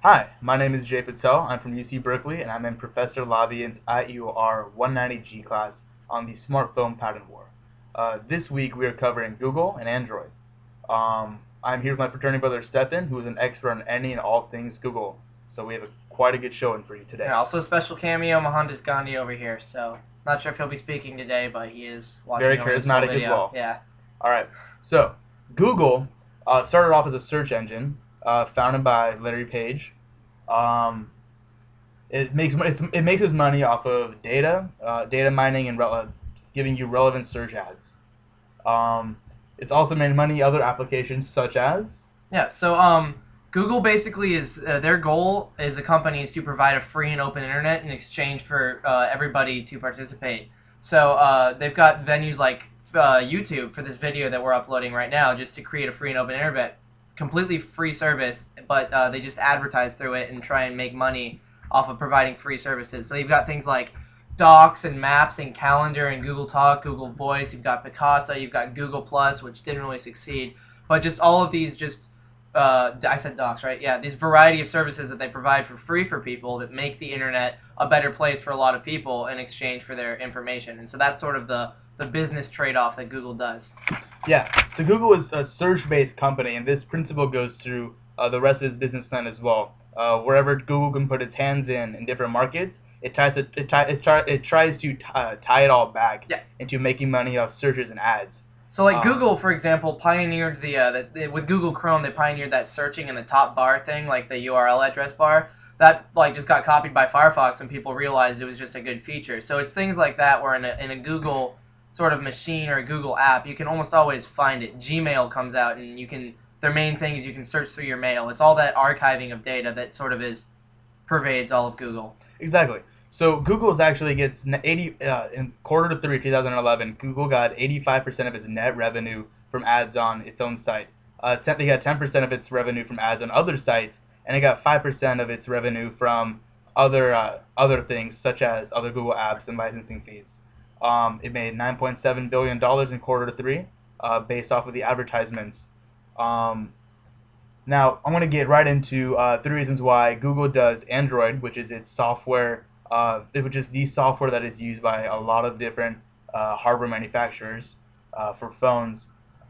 Hi, my name is Jay Patel. I'm from UC Berkeley, and I'm in Professor Lavian's IEOR 190G class on the smartphone patent war. This week we are covering Google and Android. I'm here with my fraternity brother Stefan, who is an expert on any and all things Google. So we have quite a good showing for you today. Yeah, also special cameo, Mohandas Gandhi over here. So not sure if he'll be speaking today, but he is watching Very over this whole charismatic as video. well. Yeah. All right. So Google started off as a search engine founded by Larry Page. Um, it makes its money off of data mining and giving you relevant search ads. Um, it's also made money other applications such as Yeah. So Google basically is their goal as a company is to provide a free and open internet in exchange for everybody to participate. So they've got venues like YouTube for this video that we're uploading right now, just to create a free and open internet, completely free service, but they just advertise through it and try and make money off of providing free services. So you've got things like Docs and Maps and Calendar and Google Talk, Google Voice. You've got Picasa, you've got Google Plus, which didn't really succeed, but just all of these I said Docs, right? Yeah, these variety of services that they provide for free for people that make the internet a better place for a lot of people in exchange for their information. And so that's sort of the business trade-off that Google does. Yeah, so Google is a search-based company, and this principle goes through the rest of its business plan as well. Wherever Google can put its hands in different markets, it tries to tie it all back into making money off searches and ads. So like Google, for example, pioneered with Google Chrome, they pioneered that searching in the top bar thing, like the URL address bar. That like just got copied by Firefox when people realized it was just a good feature. So it's things like that where in a Google sort of machine or a Google app, you can almost always find it. Gmail comes out and their main thing is you can search through your mail. It's all that archiving of data that sort of pervades all of Google. Exactly. So Google's actually gets 80 in quarter 3 2011. Google got 85% of its net revenue from ads on its own site. They got 10% of its revenue from ads on other sites, and it got 5% of its revenue from other things such as other Google apps and licensing fees. It made $9.7 billion in quarter 3, based off of the advertisements. Now, I'm going to get right into 3 reasons why Google does Android, which is its software, which is the software that is used by a lot of different hardware manufacturers for phones.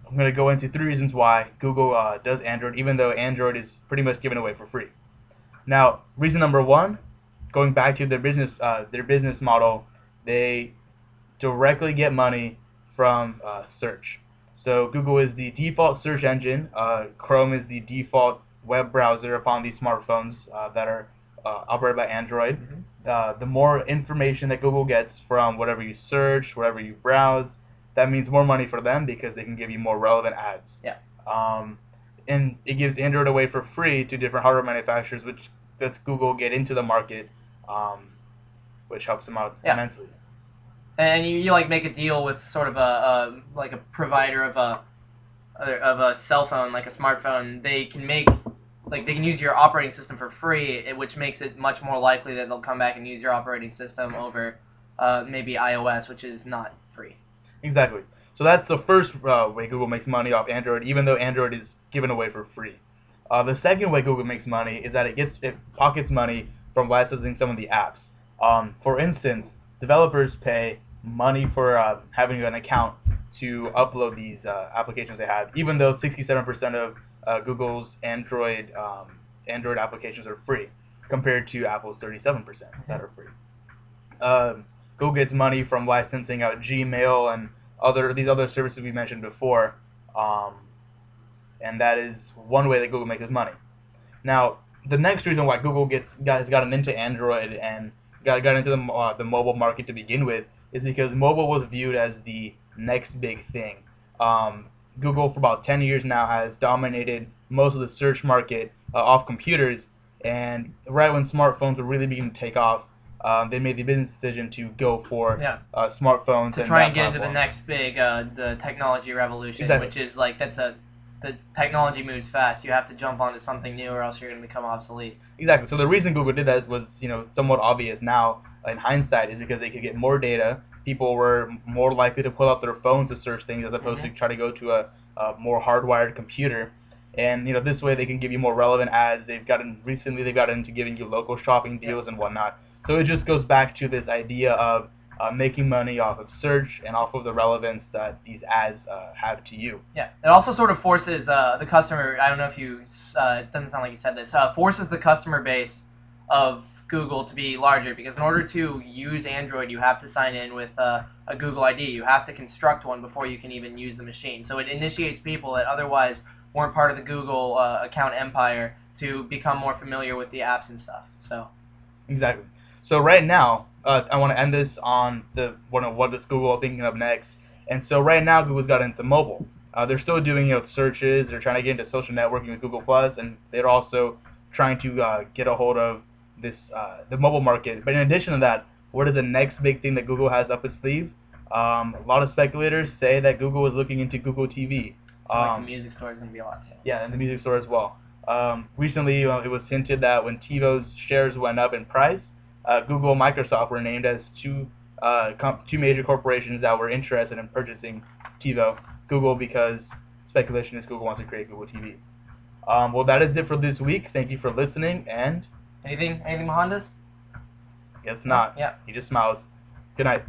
I'm going to go into 3 reasons why Google does Android, even though Android is pretty much given away for free. Now, reason number 1, going back to their business model, they directly get money from search. So Google is the default search engine. Chrome is the default web browser upon these smartphones that are operated by Android. The more information that Google gets from whatever you search, whatever you browse, that means more money for them because they can give you more relevant ads. Yeah. And it gives Android away for free to different hardware manufacturers, which lets Google get into the market, which helps them out immensely. And you like make a deal with sort of a provider of a cell phone, like a smartphone. They can use your operating system for free, which makes it much more likely that they'll come back and use your operating system over maybe iOS, which is not free. Exactly. So that's the first way Google makes money off Android, even though Android is given away for free. The second way Google makes money is that it pockets money from licensing some of the apps. For instance, developers pay money for having an account to upload these applications they have, even though 67% of Google's Android applications are free, compared to Apple's 37% that are free. Google gets money from licensing out Gmail and these other services we mentioned before, and that is one way that Google makes its money. Now, the next reason why Google has gotten into Android and got into the mobile market to begin with is because mobile was viewed as the next big thing. Google for about 10 years now has dominated most of the search market off computers, and right when smartphones were really beginning to take off, they made the business decision to go for smartphones to try and get into the next big the technology revolution. Exactly. Which is like the technology moves fast. You have to jump onto something new, or else you're going to become obsolete. Exactly. So the reason Google did that was, somewhat obvious now in hindsight, is because they could get more data. People were more likely to pull out their phones to search things as opposed to try to go to a more hardwired computer. and this way they can give you more relevant ads. They've gotten into giving you local shopping Yeah. deals and whatnot. So it just goes back to this idea of making money off of search and off of the relevance that these ads have to you. Yeah, it also sort of forces the customer. I don't know if you. It doesn't sound like you said this. Forces the customer base of Google to be larger, because in order to use Android, you have to sign in with a Google ID. You have to construct one before you can even use the machine. So it initiates people that otherwise weren't part of the Google account empire to become more familiar with the apps and stuff. So Exactly. So right now, I want to end this on the what is Google thinking of next. And so right now, Google's got into mobile. They're still doing searches. They're trying to get into social networking with Google Plus, and they're also trying to get a hold of this the mobile market. But in addition to that, what is the next big thing that Google has up its sleeve? A lot of speculators say that Google is looking into Google TV. I feel like the music store is going to be a lot too. Yeah, and the music store as well. Recently, it was hinted that when TiVo's shares went up in price, Google and Microsoft were named as two major corporations that were interested in purchasing TiVo. Google, because speculation is Google wants to create Google TV. Well, that is it for this week. Thank you for listening, and Anything behind us? guess not. Yeah. He just smiles. Good night.